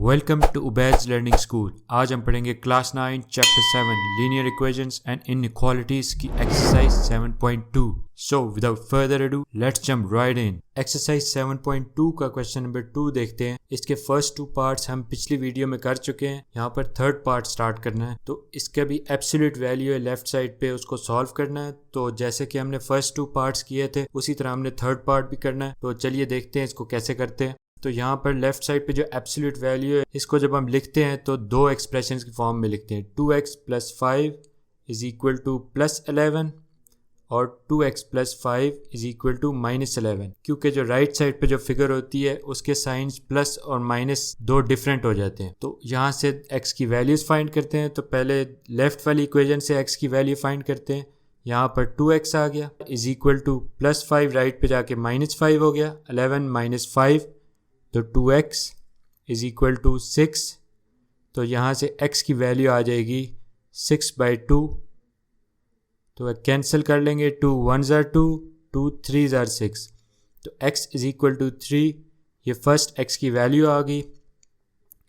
Welcome to Ubaid's learning school. आज हम पढ़ेंगे class 9 chapter 7 linear equations and inequalities की exercise 7.2। So without further ado let's jump right in. Exercise 7.2 का question number 2 देखते हैं। इसके फर्स्ट 2 पार्ट्स हम पिछली वीडियो में कर चुके हैं। यहाँ पर थर्ड पार्ट स्टार्ट करना है, तो इसका भी एब्सोल्यूट वैल्यू है लेफ्ट साइड पे, उसको सॉल्व करना है। तो जैसे कि हमने फर्स्ट 2 पार्ट्स किए थे उसी तरह हमने थर्ड पार्ट भी करना है। तो चलिए देखते हैं इसको कैसे करते हैं। तो यहाँ पर लेफ्ट साइड पे जो एब्सोल्यूट वैल्यू है इसको जब हम लिखते हैं तो दो एक्सप्रेशंस की फॉर्म में लिखते हैं। 2x + 5 इज इक्वल टू +11 और 2x + 5 इज इक्वल टू -11। क्योंकि जो राइट साइड पे जो फिगर होती है उसके साइंस प्लस और माइनस दो डिफरेंट हो जाते हैं। तो यहाँ से x की वैल्यूज फाइंड करते हैं। तो पहले लेफ्ट वाली इक्वेशन से x की वैल्यू फाइंड करते हैं। यहाँ पर 2x आ गया इज इक्वल टू +5, राइट पे जाके -5 हो गया। 11 - 5 तो 2x इज इक्वल टू 6। तो यहाँ से x की वैल्यू आ जाएगी 6/2। तो कैंसिल कर लेंगे। 2 1s are 2, 2 3s are 6। तो x इज इक्वल टू 3। ये फर्स्ट x की वैल्यू आ गई।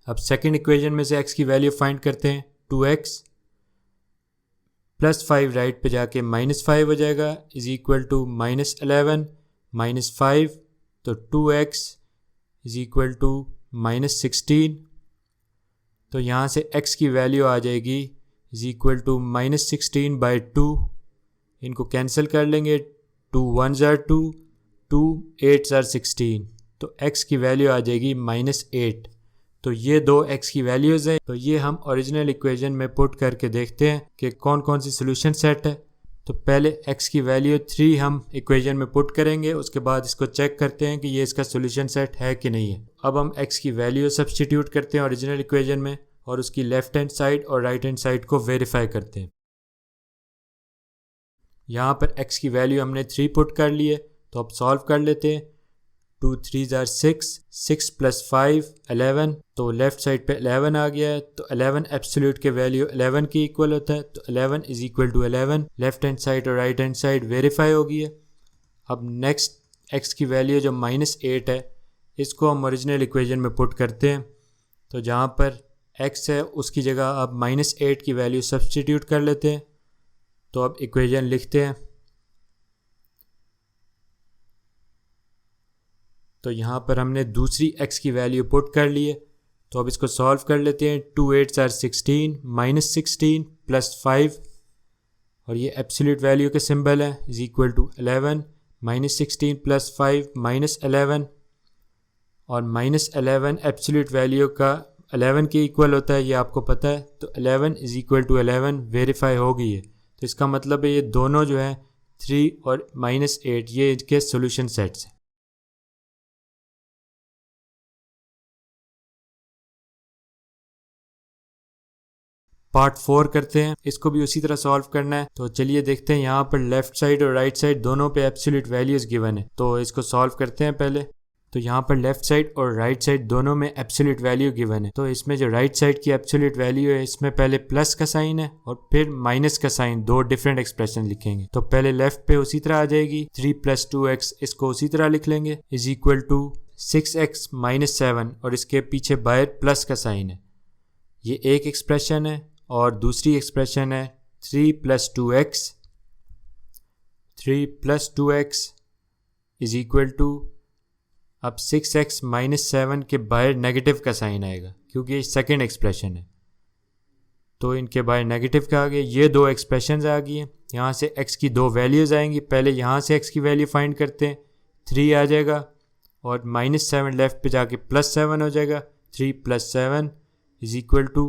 अब सेकंड इक्वेशन में से x की वैल्यू फाइंड करते हैं। 2x + 5, राइट पे जाके -5 हो जाएगा इज इक्वल टू -11 - 5 तो 2x इज इक्वल टू -16। तो यहाँ से x की वैल्यू आ जाएगी इज इक्वल टू -16/2। इनको कैंसिल कर लेंगे। 2 1s are 2, 2 8s are 16। तो x की वैल्यू आ जाएगी -8। तो ये दो x की वैल्यूज़ हैं। तो ये हम ओरिजिनल इक्वेशन में पुट करके देखते हैं कि कौन कौन सी सोल्यूशन सेट है। तो पहले x की वैल्यू 3 हम इक्वेशन में पुट करेंगे, उसके बाद इसको चेक करते हैं कि ये इसका सोल्यूशन सेट है कि नहीं है। अब हम x की वैल्यू सब्स्टिट्यूट करते हैं ओरिजिनल इक्वेशन में और उसकी लेफ्ट हैंड साइड और राइट हैंड साइड को वेरीफाई करते हैं। यहाँ पर x की वैल्यू हमने 3 पुट कर ली है, तो अब सॉल्व कर लेते हैं। 2 3s are 6, 6 + 5 11। तो लेफ्ट साइड पे 11 आ गया है। तो 11 एब्सोल्यूट के वैल्यू 11 के इक्वल होता है। तो 11 is equal to 11। Left hand side और राइट हैंड साइड वेरीफाई हो गई है। अब नेक्स्ट x की वैल्यू जो -8 है इसको हम ओरिजिनल इक्वेशन में पुट करते हैं। तो जहाँ पर x है उसकी जगह अब -8 की वैल्यू सब्स्टिट्यूट कर लेते हैं। तो अब इक्वेशन लिखते हैं। तो यहाँ पर हमने दूसरी x की वैल्यू पुट कर ली है। तो अब इसको सॉल्व कर लेते हैं। 2 8s are 16 -16 + 5 और ये एब्सोल्यूट वैल्यू के सिंबल है इज इक्वल टू 11 -16 + 5 -11 और -11 एब्सोल्यूट वैल्यू का 11 के इक्वल होता है, ये आपको पता है। तो 11 इज इक्वल टू 11 वेरीफाई हो गई है। तो इसका मतलब है ये दोनों जो है 3 और -8 ये इनके सोल्यूशन सेट्स हैं। पार्ट 4 करते हैं, इसको भी उसी तरह सॉल्व करना है। तो चलिए देखते हैं। यहाँ पर लेफ्ट साइड और राइट साइड दोनों पे एब्सोल्यूट वैल्यूज गिवन है, तो इसको सॉल्व करते हैं पहले। तो यहाँ पर लेफ्ट साइड और राइट साइड दोनों में एब्सोल्यूट वैल्यू गिवन है। तो इसमें जो राइट साइड की एब्सोल्यूट वैल्यू है इसमें पहले प्लस का साइन है और फिर माइनस का साइन, दो डिफरेंट एक्सप्रेशन लिखेंगे। तो पहले लेफ्ट पे उसी तरह आ जाएगी 3 + 2x, इसको उसी तरह लिख लेंगे इज इक्वल टू 6x - 7 और इसके पीछे बाहर प्लस का साइन है। ये एक एक्सप्रेशन है और दूसरी एक्सप्रेशन है 3 + 2x। 3 + 2x is equal to अब 6x - 7 के बाहर नेगेटिव का साइन आएगा क्योंकि ये सेकेंड एक्सप्रेशन है। तो इनके बाहर नेगेटिव का आ गया। ये दो एक्सप्रेशंस आ गई हैं। यहाँ से x की दो वैल्यूज़ आएंगी। पहले यहाँ से x की वैल्यू फाइंड करते हैं। 3 आ जाएगा और -7 लेफ्ट पे जाके +7 हो जाएगा। 3 + 7 is equal to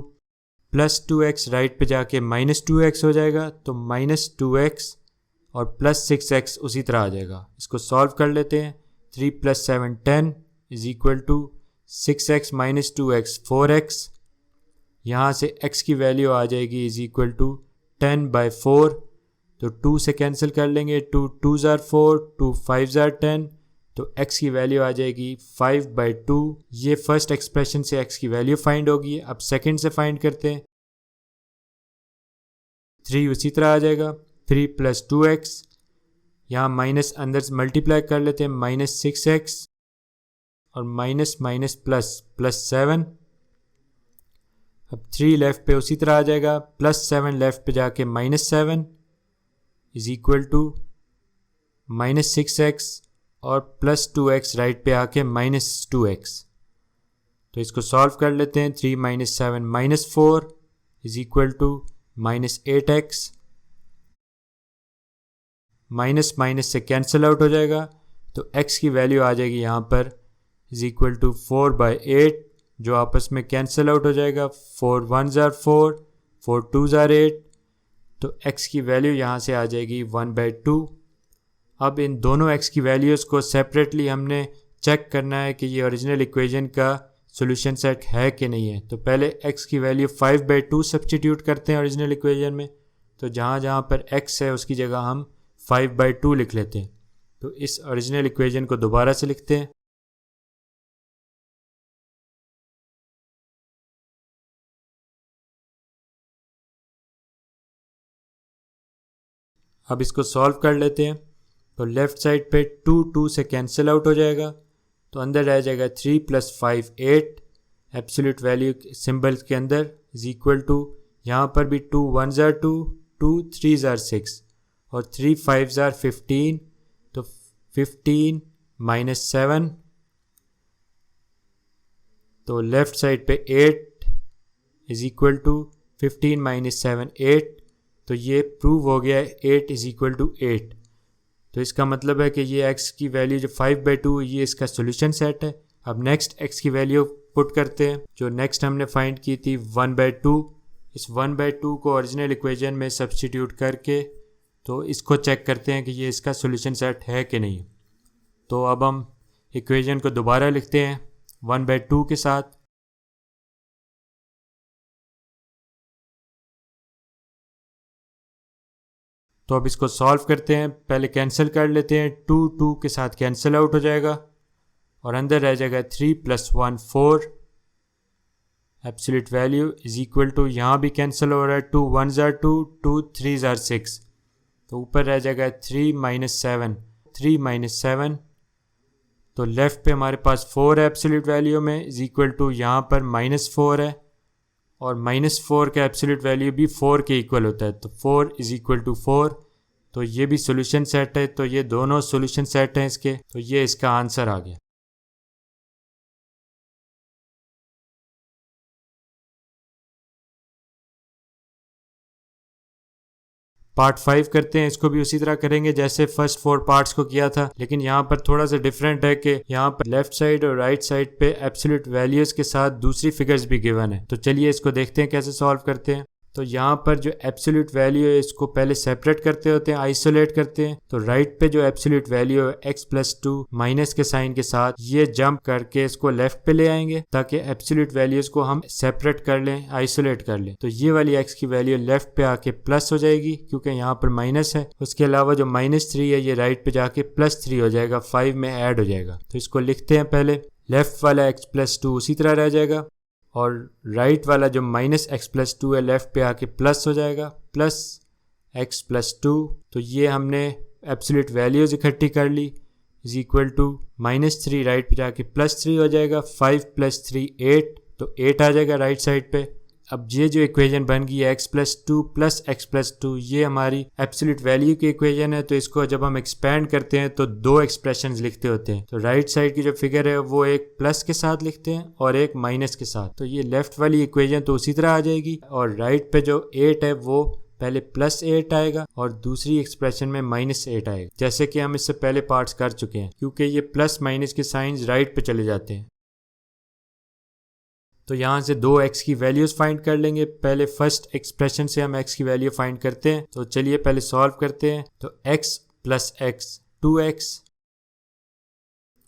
+2x, right पे जाके -2x हो जाएगा। तो -2x और +6x उसी तरह आ जाएगा। इसको सॉल्व कर लेते हैं। 3 + 7 10 is equal to 6x - 2x 4x। यहाँ से x की वैल्यू आ जाएगी इज इक्वल टू 10/4। तो 2 से कैंसिल कर लेंगे। 2 2s are 4, 2 5s are 10। तो x की वैल्यू आ जाएगी 5/2। ये फर्स्ट एक्सप्रेशन से x की वैल्यू फाइंड होगी। अब सेकंड से फाइंड करते हैं। 3 उसी तरह आ जाएगा। 3 + 2x, यहाँ माइनस अंदर से मल्टीप्लाई कर लेते हैं। -6x और माइनस +7 अब 3 लेफ़्ट पे उसी तरह आ जाएगा, +7 लेफ़्ट पे जाके -7 इज़ इक्वल टू -6x और +2x राइट पे आके -2x। तो इसको सॉल्व कर लेते हैं। 3 - 7 - 4 is equal to -8x। Minus minus से कैंसिल आउट हो जाएगा, तो x की वैल्यू आ जाएगी यहाँ पर इज़ इक्वल टू 4/8, जो आपस में कैंसिल आउट हो जाएगा। 4 1s are 4, 4 2s are 8, तो x की वैल्यू यहाँ से आ जाएगी 1/2। अब इन दोनों x की वैल्यूज़ को सेपरेटली हमने चेक करना है कि ये ओरिजिनल इक्वेशन का सॉल्यूशन सेट है कि नहीं है। तो पहले x की वैल्यू 5/2 सब्स्टिट्यूट करते हैं ओरिजिनल इक्वेशन में। तो जहाँ जहाँ पर x है उसकी जगह हम 5/2 लिख लेते हैं। तो इस ओरिजिनल इक्वेशन को दोबारा से लिखते हैं। अब इसको सॉल्व कर लेते हैं। तो लेफ़्ट साइड पे 2 2 से कैंसिल आउट हो जाएगा, तो अंदर रह जाएगा 3 + 5 8 एब्सोल्यूट वैल्यू सिंबल के अंदर इज इक्वल टू, यहाँ पर भी 2 1s are 2, 2 3s are 6 और 3 5s are 15, तो 15 - 7, तो लेफ़्ट साइड पे 8 इज इक्वल टू 15 - 7 8, तो ये प्रूव हो गया है 8 इज इक्वल टू 8। तो इसका मतलब है कि ये x की वैल्यू जो 5/2 ये इसका सॉल्यूशन सेट है। अब नेक्स्ट x की वैल्यू पुट करते हैं, जो नेक्स्ट हमने फाइंड की थी 1/2। इस 1/2 को ओरिजिनल इक्वेशन में सब्स्टिट्यूट करके तो इसको चेक करते हैं कि ये इसका सॉल्यूशन सेट है कि नहीं। तो अब हम इक्वेशन को दोबारा लिखते हैं 1/2 के साथ। तो अब इसको सॉल्व करते हैं। पहले कैंसिल कर लेते हैं, 2 2 के साथ कैंसिल आउट हो जाएगा और अंदर रह जाएगा 3 + 1 4 absolute value is equal to, यहाँ भी कैंसिल हो रहा है, 2 1s are 2, 2 3s are 6, तो ऊपर रह जाएगा 3 - 7 3 - 7, तो लेफ़्ट पे हमारे पास 4 है एब्सोल्यूट वैल्यू में इज इक्वल टू, यहाँ पर -4 है और -4 का एब्सोल्यूट वैल्यू भी 4 के इक्वल होता है, तो 4 इज इक्वल टू 4, तो ये भी सॉल्यूशन सेट है। तो ये दोनों सॉल्यूशन सेट हैं इसके, तो ये इसका आंसर आ गया। पार्ट 5 करते हैं, इसको भी उसी तरह करेंगे जैसे फर्स्ट 4 पार्ट्स को किया था, लेकिन यहाँ पर थोड़ा सा डिफरेंट है कि यहाँ पर लेफ्ट साइड और राइट साइड पे एब्सोल्यूट वैल्यूज के साथ दूसरी फिगर्स भी गिवन है। तो चलिए इसको देखते हैं कैसे सॉल्व करते हैं। तो यहाँ पर जो एब्सोल्यूट वैल्यू है इसको पहले सेपरेट करते होते हैं, आइसोलेट करते हैं। तो राइट पे जो एब्सोल्यूट वैल्यू है x+2 माइनस के साइन के साथ, ये जंप करके इसको लेफ्ट पे ले आएंगे ताकि एब्सोल्यूट वैल्यूज को हम सेपरेट कर लें, आइसोलेट कर लें। तो ये वाली x की वैल्यू लेफ्ट पे आके प्लस हो जाएगी क्योंकि यहाँ पर माइनस है। उसके अलावा जो -3 है ये राइट पे जाके +3 हो जाएगा, 5 में ऐड हो जाएगा। तो इसको लिखते हैं पहले, लेफ्ट वाला x+2 उसी तरह रह जाएगा और राइट वाला जो -x+2 है लेफ्ट पे आके प्लस हो जाएगा, +x+2। तो ये हमने एब्सोल्यूट वैल्यूज इकट्ठी कर ली इज इक्वल टू -3 राइट पे जाके +3 हो जाएगा, 5 + 3 8, तो 8 आ जाएगा राइट साइड पे। अब ये जो इक्वेशन बन गई है x+2 + x+2, ये हमारी एब्सोल्यूट वैल्यू की इक्वेशन है। तो इसको जब हम एक्सपेंड करते हैं तो दो एक्सप्रेशंस लिखते होते हैं। तो राइट साइड की जो फिगर है वो एक प्लस के साथ लिखते हैं और एक माइनस के साथ। तो ये लेफ्ट वाली इक्वेशन तो उसी तरह आ जाएगी और राइट पे जो 8 है वो पहले +8 आएगा और दूसरी एक्सप्रेशन में -8 आएगा, जैसे कि हम इससे पहले पार्ट्स कर चुके हैं, क्योंकि ये प्लस माइनस के साइंस राइट पे चले जाते हैं। तो यहाँ से दो x की वैल्यूज फाइंड कर लेंगे। पहले फर्स्ट एक्सप्रेशन से हम x की वैल्यू फाइंड करते हैं। तो चलिए पहले सॉल्व करते हैं। तो x + x 2x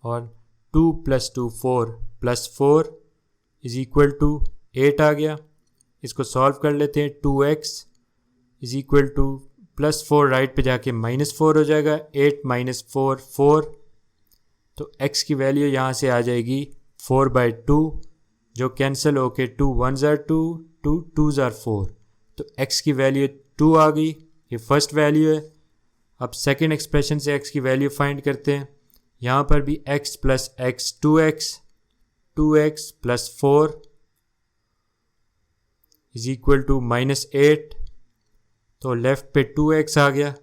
और 2 + 2 4 + 4 इज इक्वल टू 8 आ गया। इसको सॉल्व कर लेते हैं। 2x is equal to +4 right पे जाके -4 हो जाएगा, 8 - 4 4, तो x की वैल्यू यहाँ से आ जाएगी 4/2, जो कैंसिल होके 2 1s are 2, 2 2s are 4, तो x की वैल्यू 2 आ गई। ये फर्स्ट वैल्यू है। अब सेकंड एक्सप्रेशन से x की वैल्यू फाइंड करते हैं। यहाँ पर भी x + x 2x + 4 is equal to -8, तो लेफ्ट पे 2x आ गया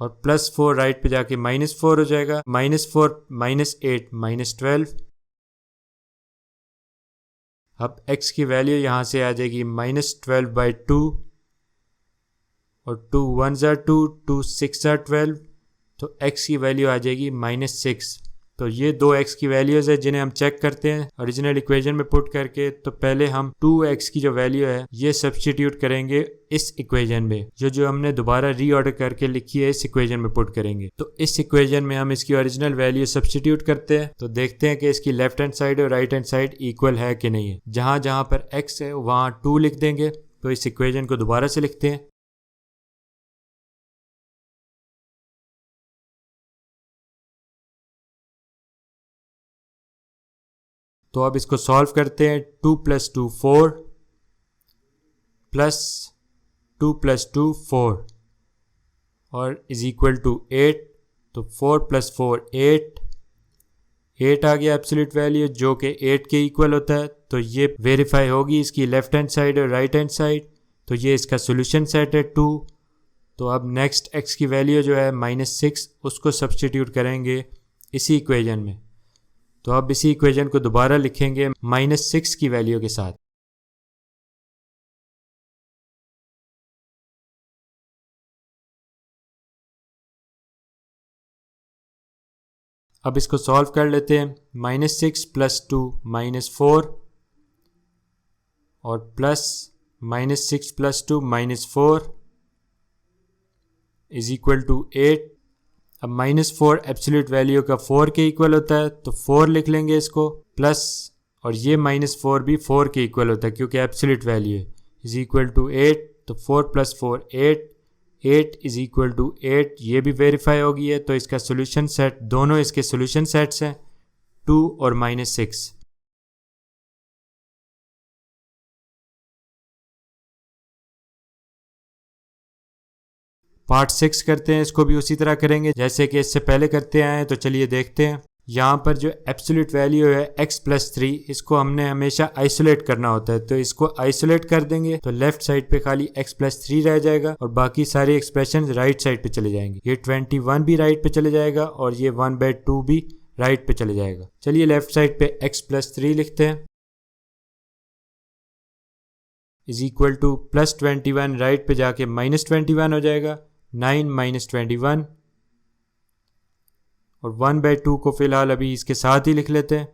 और +4 राइट पे जाके -4 हो जाएगा। -4 -8 -12। अब x की वैल्यू यहाँ से आ जाएगी -12/2 और 2 1s are 2, 2 6 are 12, तो x की वैल्यू आ जाएगी -6। तो ये दो x की वैल्यूज़ है जिन्हें हम चेक करते हैं ओरिजिनल इक्वेशन में पुट करके। तो पहले हम 2x की जो वैल्यू है ये सब्स्टिट्यूट करेंगे इस इक्वेशन में, जो हमने दोबारा रीऑर्डर करके लिखी है इस इक्वेशन में पुट करेंगे। तो इस इक्वेशन में हम इसकी ओरिजिनल वैल्यू सब्स्टिट्यूट करते हैं, तो देखते हैं कि इसकी लेफ्ट हैंड साइड और राइट हैंड साइड इक्वल है कि नहीं है। जहाँ जहाँ पर x है वहाँ 2 लिख देंगे। तो इस इक्वेशन को दोबारा से लिखते हैं। तो अब इसको सॉल्व करते हैं। 2 + 2 4 प्लस 2 + 2 4 और इज इक्वल टू 8। तो 4 + 4 8 आ गया एब्सोल्यूट वैल्यू जो कि 8 के इक्वल होता है। तो ये वेरीफाई होगी इसकी लेफ्ट हैंड साइड और राइट हैंड साइड। तो ये इसका सोल्यूशन सेट है 2। तो अब नेक्स्ट x की वैल्यू जो है -6 उसको सब्स्टिट्यूट करेंगे इसी इक्वेशन में। तो अब इसी इक्वेशन को दोबारा लिखेंगे -6 की वैल्यू के साथ। अब इसको सॉल्व कर लेते हैं। -6 + 2 -4 और प्लस -6 + 2 -4 इज इक्वल टू 8। अब -4 एब्सोल्यूट वैल्यू का 4 के इक्वल होता है, तो 4 लिख लेंगे इसको प्लस, और ये -4 भी 4 के इक्वल होता है क्योंकि एब्सोल्यूट वैल्यू है। Is equal to 8। तो 4 + 4 8 इज इक्वल टू 8। ये भी वेरीफाई हो गई है। तो इसका सोल्यूशन सेट, दोनों इसके सोल्यूशन सेट्स हैं 2 और -6। पार्ट 6 करते हैं। इसको भी उसी तरह करेंगे जैसे कि इससे पहले करते आए हैं। तो चलिए देखते हैं। यहाँ पर जो एब्सोल्यूट वैल्यू है x + 3, इसको हमने हमेशा आइसोलेट करना होता है। तो इसको आइसोलेट कर देंगे तो लेफ्ट साइड पे खाली x + 3 रह जाएगा और बाकी सारे एक्सप्रेशन राइट साइड पे चले जाएंगे। ये 21 भी राइट पे चले जाएगा और ये 1/2 भी राइट पे चले जाएगा। चलिए लेफ्ट साइड पे x + 3 लिखते हैं। इज इक्वल टू +21 राइट पे जाके -21 हो जाएगा। 9 - 21 और 1/2 को फिलहाल अभी इसके साथ ही लिख लेते हैं।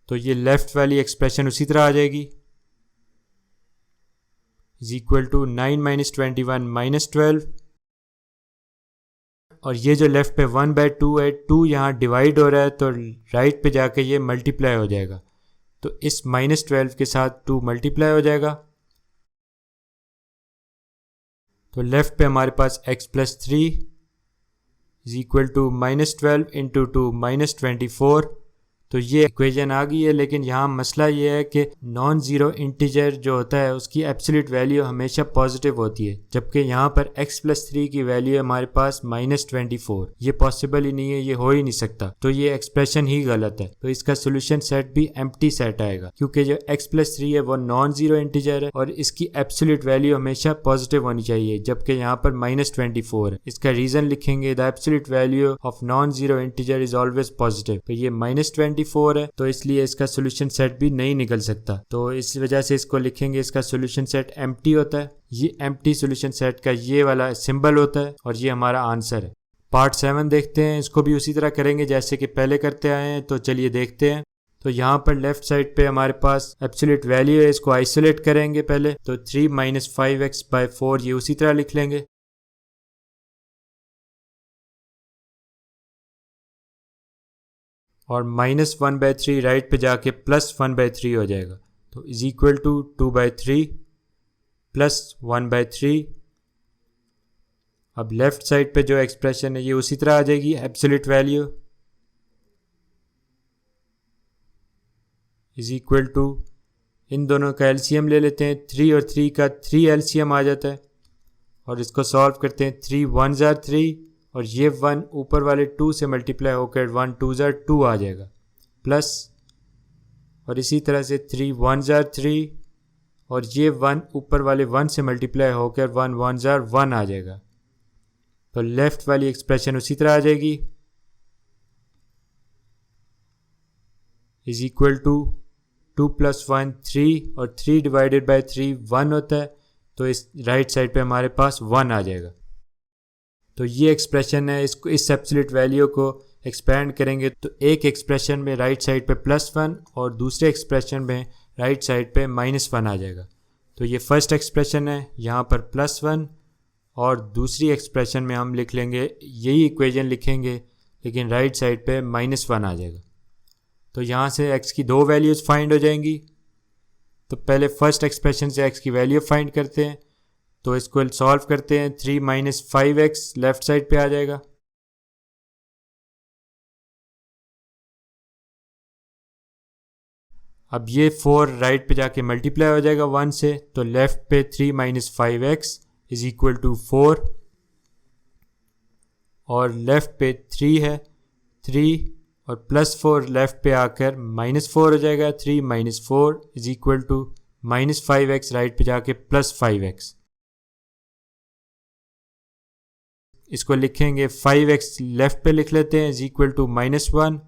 तो ये लेफ्ट वाली एक्सप्रेशन उसी तरह आ जाएगी। इज इक्वल टू 9 - 21 -12 और ये जो लेफ्ट पे 1/2 है, 2 यहाँ डिवाइड हो रहा है तो राइट पे जाके ये मल्टीप्लाई हो जाएगा। तो इस -12 के साथ 2 मल्टीप्लाई हो जाएगा। तो लेफ्ट पे हमारे पास x + 3 इज इक्वल टू -12 × 2 -24। तो ये इक्वेशन आ गई है, लेकिन यहाँ मसला ये है कि नॉन ज़ीरो इंटीजर जो होता है उसकी एब्सोल्यूट वैल्यू हमेशा पॉजिटिव होती है, जबकि यहाँ पर x + 3 की वैल्यू है हमारे पास -24। ये पॉसिबल ही नहीं है, ये हो ही नहीं सकता। तो ये एक्सप्रेशन ही गलत है। तो इसका सोल्यूशन सेट भी एम्प्टी सेट आएगा क्योंकि जो x + 3 है वो नॉन ज़ीरो इंटीजर है और इसकी एब्सोल्यूट वैल्यू हमेशा पॉजिटिव होनी चाहिए, जबकि यहाँ पर -24 है। इसका रीजन लिखेंगे, the absolute value of non zero integer is always positive. तो ये -24 है, तो इसलिए इसका सोल्यूशन सेट भी नहीं निकल सकता। तो इस वजह से इसको लिखेंगे, इसका सोल्यूशन सेट एम्प्टी होता है। ये एम्प्टी सोल्यूशन सेट का ये वाला सिंबल होता है और ये हमारा आंसर है। पार्ट 7 देखते हैं। इसको भी उसी तरह करेंगे जैसे कि पहले करते आए हैं। तो चलिए देखते हैं। तो यहाँ पर लेफ्ट साइड पे हमारे पास एब्सोल्यूट वैल्यू है, इसको आइसोलेट करेंगे पहले। तो 3 - 5x/4 ये उसी तरह लिख लेंगे। और -1/3 राइट पे जाके +1/3 हो जाएगा। तो इज इक्वल टू 2/3 + 1/3। अब लेफ्ट साइड पे जो एक्सप्रेशन है ये उसी तरह आ जाएगी absolute value is equal to, इन दोनों का एलसीएम ले लेते हैं। 3 और 3 का 3 एलसीएम आ जाता है और इसको सॉल्व करते हैं। 3 1s are 3 और ये 1 ऊपर वाले 2 से मल्टीप्लाई होकर 1 2s are 2 आ जाएगा प्लस, और इसी तरह से 3 1s are 3 और ये 1 ऊपर वाले 1 से मल्टीप्लाई होकर 1 1s are 1 आ जाएगा। तो लेफ्ट वाली एक्सप्रेशन उसी तरह आ जाएगी, इज इक्वल टू 2 + 1 3 और 3 डिवाइडेड बाई 3 1 होता है, तो इस राइट साइड पे हमारे पास 1 आ जाएगा। तो ये एक्सप्रेशन है, इसको इस एब्सोल्यूट वैल्यू को एक्सपेंड करेंगे तो एक एक्सप्रेशन में राइट साइड पे +1 और दूसरे एक्सप्रेशन में राइट साइड पे -1 आ जाएगा। तो ये फर्स्ट एक्सप्रेशन है, यहाँ पर +1 और दूसरी एक्सप्रेशन में हम लिख लेंगे यही इक्वेशन लिखेंगे लेकिन राइट साइड पे -1 आ जाएगा। तो यहाँ से x की दो वैल्यूज़ फाइंड हो जाएंगी। तो पहले फर्स्ट एक्सप्रेशन से x की वैल्यू फाइंड करते हैं, तो इसको सॉल्व करते हैं। 3 - 5x लेफ्ट साइड पे आ जाएगा। अब ये 4 राइट पे जाके मल्टीप्लाई हो जाएगा 1 से, तो लेफ्ट पे 3 - 5x इज इक्वल टू 4 और लेफ्ट पे 3 है, 3 और +4 लेफ्ट पे आकर -4 हो जाएगा। 3 - 4 is equal to -5x right पे जाके +5x। इसको लिखेंगे 5x लेफ्ट पे लिख लेते हैं इज इक्वल टू -1,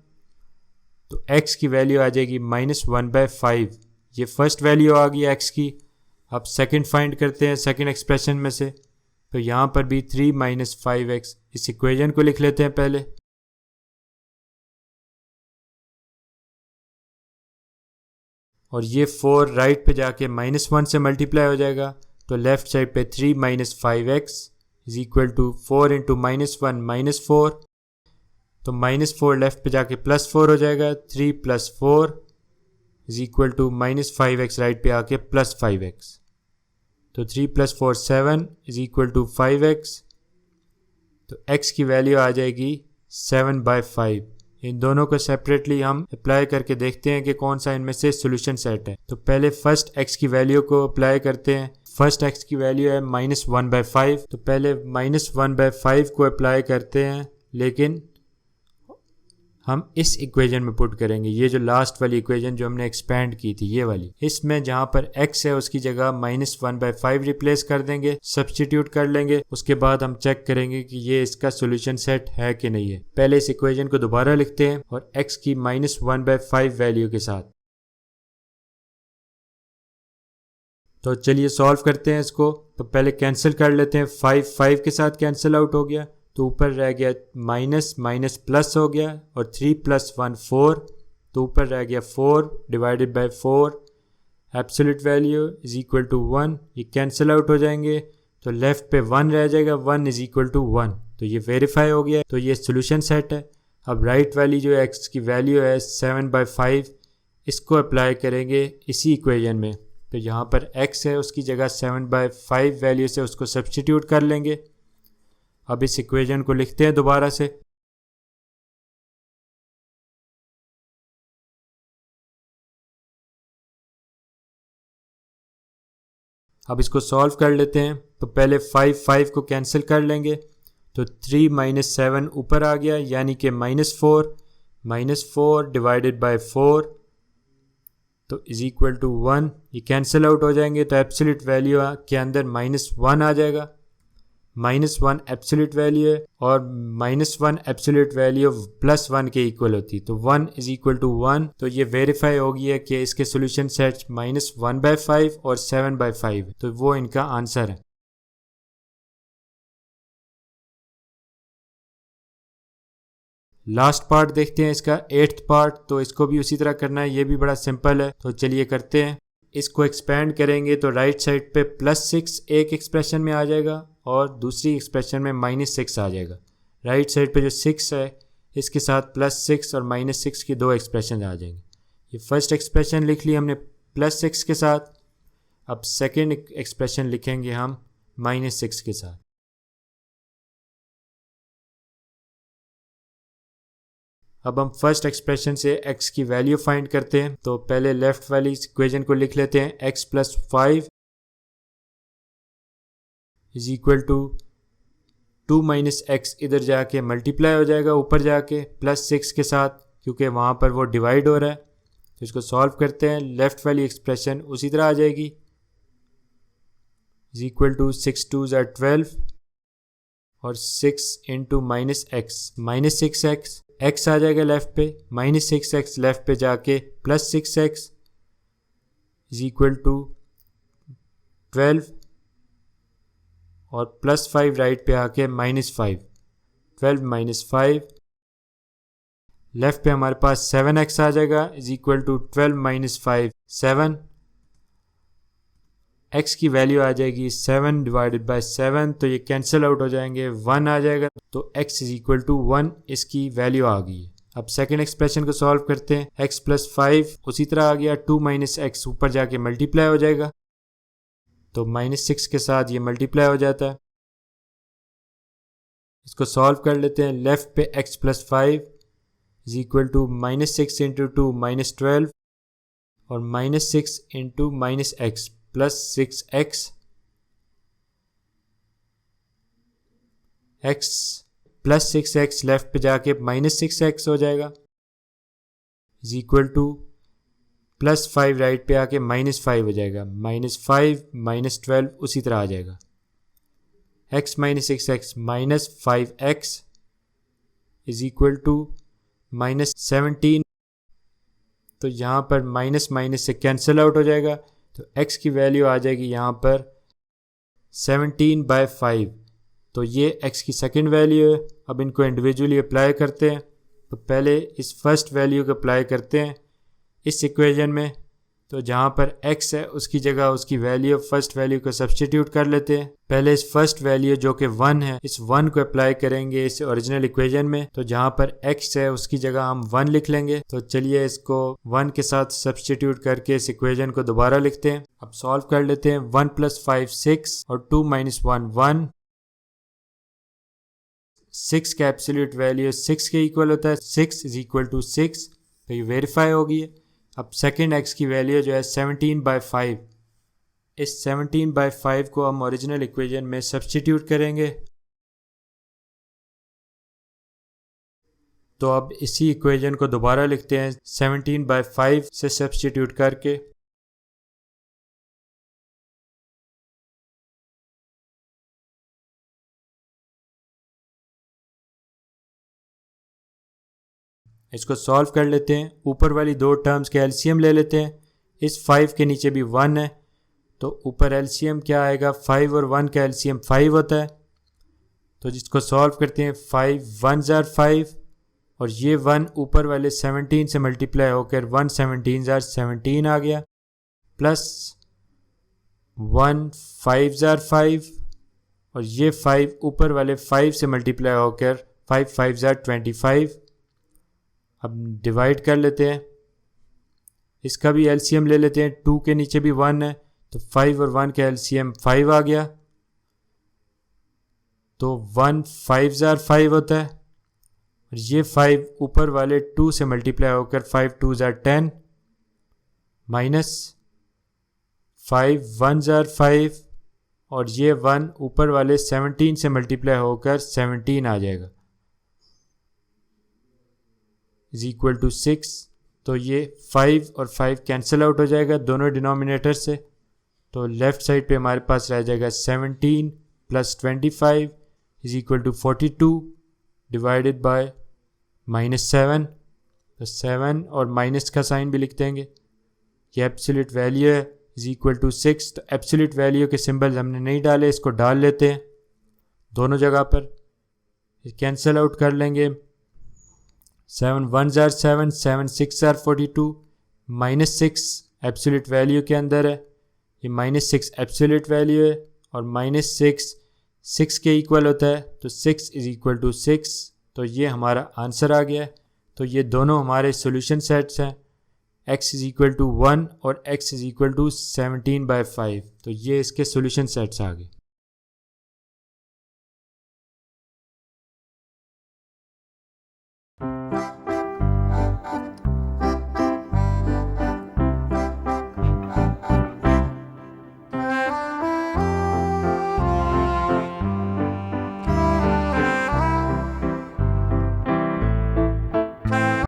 तो x की वैल्यू आ जाएगी -1/5। ये फर्स्ट वैल्यू आ गई x की। अब सेकंड फाइंड करते हैं सेकंड एक्सप्रेशन में से, तो यहाँ पर भी 3 - 5x, इस इक्वेशन को लिख लेते हैं पहले। और ये 4 राइट पे जाके -1 से मल्टीप्लाई हो जाएगा, तो लेफ्ट साइड पे 3 - 5x इज इक्वल टू 4 × -1 -4, तो -4 लेफ्ट पे जाके +4 हो जाएगा। 3 + 4 is equal to -5x right पे आके +5x, तो 3 + 4 7 इज इक्वल टू 5x। तो x की वैल्यू आ जाएगी 7/5। इन दोनों को सेपरेटली हम अप्लाई करके देखते हैं कि कौन सा इनमें से सोल्यूशन सेट है। तो पहले फर्स्ट x की वैल्यू को अप्लाई करते हैं। फर्स्ट x की वैल्यू है -1/5, तो पहले -1/5 को अप्लाई करते हैं, लेकिन हम इस इक्वेशन में पुट करेंगे। ये जो लास्ट वाली इक्वेशन जो हमने एक्सपेंड की थी ये वाली, इसमें जहाँ पर x है उसकी जगह -1/5 रिप्लेस कर देंगे, सब्स्टिट्यूट कर लेंगे। उसके बाद हम चेक करेंगे कि ये इसका सोल्यूशन सेट है कि नहीं है। पहले इस इक्वेशन को दोबारा लिखते हैं और x की -1/5 वैल्यू के साथ। तो चलिए सॉल्व करते हैं इसको। तो पहले कैंसिल कर लेते हैं, 5 के साथ कैंसिल आउट हो गया, तो ऊपर रह गया माइनस प्लस हो गया, और 3 + 1 4, तो ऊपर रह गया 4 divided by 4 absolute value is equal to 1। ये कैंसिल आउट हो जाएंगे, तो लेफ्ट पे 1 रह जाएगा, 1 इज इक्वल टू 1। तो ये वेरीफाई हो गया, तो ये सोल्यूशन सेट है। अब राइट वाली जो x की वैल्यू है 7/5, इसको अप्लाई करेंगे इसी इक्वेशन में। तो यहाँ पर x है, उसकी जगह 7/5 वैल्यू से उसको सब्स्टिट्यूट कर लेंगे। अब इस इक्वेशन को लिखते हैं दोबारा से। अब इसको सॉल्व कर लेते हैं। तो पहले 5 को कैंसिल कर लेंगे, तो 3 - 7 ऊपर आ गया, यानी कि -4 डिवाइडेड बाय 4, तो इज इक्वल टू 1। ये कैंसिल आउट हो जाएंगे, तो एब्सोल्यूट वैल्यू के अंदर -1 आ जाएगा। -1 एब्सोल्यूट वैल्यू है, और -1 एब्सोल्यूट वैल्यू +1 के इक्वल होती है, तो 1 इज इक्वल टू 1। तो ये वेरीफाई हो गया कि इसके सोल्यूशन सेट -1/5 और 7/5 है, तो वो इनका आंसर है। लास्ट पार्ट देखते हैं इसका, 8th पार्ट। तो इसको भी उसी तरह करना है, ये भी बड़ा सिंपल है। तो चलिए करते हैं। इसको एक्सपेंड करेंगे तो राइट साइड पे +6 एक एक्सप्रेशन में आ जाएगा और दूसरी एक्सप्रेशन में -6 आ जाएगा। राइट साइड पे जो 6 है इसके साथ +6 और -6 की दो एक्सप्रेशन आ जाएंगे। ये फर्स्ट एक्सप्रेशन लिख ली हमने +6 के साथ। अब सेकेंड एक्सप्रेशन लिखेंगे हम -6 के साथ। अब हम फर्स्ट एक्सप्रेशन से x की वैल्यू फाइंड करते हैं। तो पहले लेफ्ट वाली इक्वेशन को लिख लेते हैं, x + 5 is equal to 2 - x, इधर जाके मल्टीप्लाई हो जाएगा ऊपर जाके +6 के साथ, क्योंकि वहाँ पर वो डिवाइड हो रहा है। तो इसको सॉल्व करते हैं, लेफ्ट वाली एक्सप्रेशन उसी तरह आ जाएगी, is equal to 6 2s are 12 और 6 इंटू माइनस एक्स एक्स आ जाएगा लेफ्ट पे, माइनस 6x लेफ्ट पे जाके plus 6x is equal to 12 और प्लस 5 राइट पे आके -5, 12 माइनस 5 लेफ्ट पे हमारे पास 7x आ जाएगा is equal to 12 minus 5 7, x की वैल्यू आ जाएगी 7 डिवाइडेड बाय 7, तो ये कैंसिल आउट हो जाएंगे, 1 आ जाएगा, तो x इज इक्वल टू 1 इसकी वैल्यू आ गई है। अब सेकंड एक्सप्रेशन को सॉल्व करते हैं, x प्लस 5 उसी तरह आ गया, 2 माइनस एक्स ऊपर जाके मल्टीप्लाई हो जाएगा, तो -6 के साथ ये मल्टीप्लाई हो जाता है। इसको सॉल्व कर लेते हैं, लेफ्ट पे x plus 5 is equal to -6 into 2 -12 और -6 into minus X plus 6x, x plus 6x left पे जाके -6x हो जाएगा is equal to plus 5 right पे आके -5 हो जाएगा, -5 -12 उसी तरह आ जाएगा, x minus 6x minus 5x is equal to -17, तो यहाँ पर माइनस माइनस से कैंसिल आउट हो जाएगा, तो x की वैल्यू आ जाएगी यहाँ पर 17/5, तो ये x की सेकंड वैल्यू है। अब इनको इंडिविजुअली अप्लाई करते हैं, तो पहले इस फर्स्ट वैल्यू को अप्लाई करते हैं इस इक्वेशन में, तो जहाँ पर x है उसकी जगह उसकी वैल्यू फर्स्ट वैल्यू को सब्स्टिट्यूट कर लेते हैं। पहले इस फर्स्ट वैल्यू जो कि 1 है, इस 1 को अप्लाई करेंगे इस ओरिजिनल इक्वेशन में, तो जहाँ पर x है उसकी जगह हम 1 लिख लेंगे। तो चलिए इसको 1 के साथ सब्स्टिट्यूट करके इस इक्वेशन को दोबारा लिखते हैं। अब सॉल्व कर लेते हैं, 1 + 5 6 और 2 - 1 1, 6 का एब्सोल्यूट वैल्यू 6 के इक्वल होता है, 6 इज इक्वल टू 6, तो ये वेरीफाई हो गई है। अब सेकेंड x की वैल्यू जो है 17/5, इस 17/5 को हम ओरिजिनल इक्वेशन में सब्स्टिट्यूट करेंगे। तो अब इसी इक्वेशन को दोबारा लिखते हैं 17/5 से सब्स्टिट्यूट करके। इसको सॉल्व कर लेते हैं, ऊपर वाली दो टर्म्स के एलसीएम ले लेते हैं। इस 5 के नीचे भी 1 है, तो ऊपर एलसीएम क्या आएगा, 5 और 1 का एलसीएम 5 होता है, तो जिसको सॉल्व करते हैं 5 1s are 5 और ये 1 ऊपर वाले 17 से मल्टीप्लाई होकर 1 17s are 17 आ गया, प्लस 1 5s are 5 और ये 5 ऊपर वाले 5 से मल्टीप्लाई होकर 5 5s are 25। अब डिवाइड कर लेते हैं, इसका भी एलसीएम ले लेते हैं, 2 के नीचे भी 1 है, तो 5 और 1 का एलसीएम 5 आ गया, तो 1 5s are 5 होता है और ये 5 ऊपर वाले 2 से मल्टीप्लाई होकर 5 2s are 10 minus 5 1s are 5 और ये 1 ऊपर वाले 17 से मल्टीप्लाई होकर 17 आ जाएगा इज इक्वल टू 6। तो ये 5 और 5 कैंसिल आउट हो जाएगा दोनों डिनोमिनेटर से, तो लेफ्ट साइड पे हमारे पास रह जाएगा 17 + 25 is equal to 42 divided by -7, तो 7 और माइनस का साइन भी लिख देंगे। ये एब्सोल्यूट वैल्यू है इज इक्वल टू 6, तो एब्सोल्यूट वैल्यू के सिंबल हमने नहीं डाले, इसको डाल लेते हैं दोनों जगह पर, कैंसिल आउट कर लेंगे। 7 1s are 7, 7 6 are 42, -6 absolute value के अंदर है, ये -6 एब्सोल्यूट वैल्यू है और -6 6 के इक्वल होता है, तो 6 इज इक्वल टू 6, तो ये हमारा आंसर आ गया है। तो ये दोनों हमारे सॉल्यूशन सेट्स हैं, x इज इक्वल टू 1 और x इज इक्वल टू 17/5, तो ये इसके सॉल्यूशन सेट्स आ गए।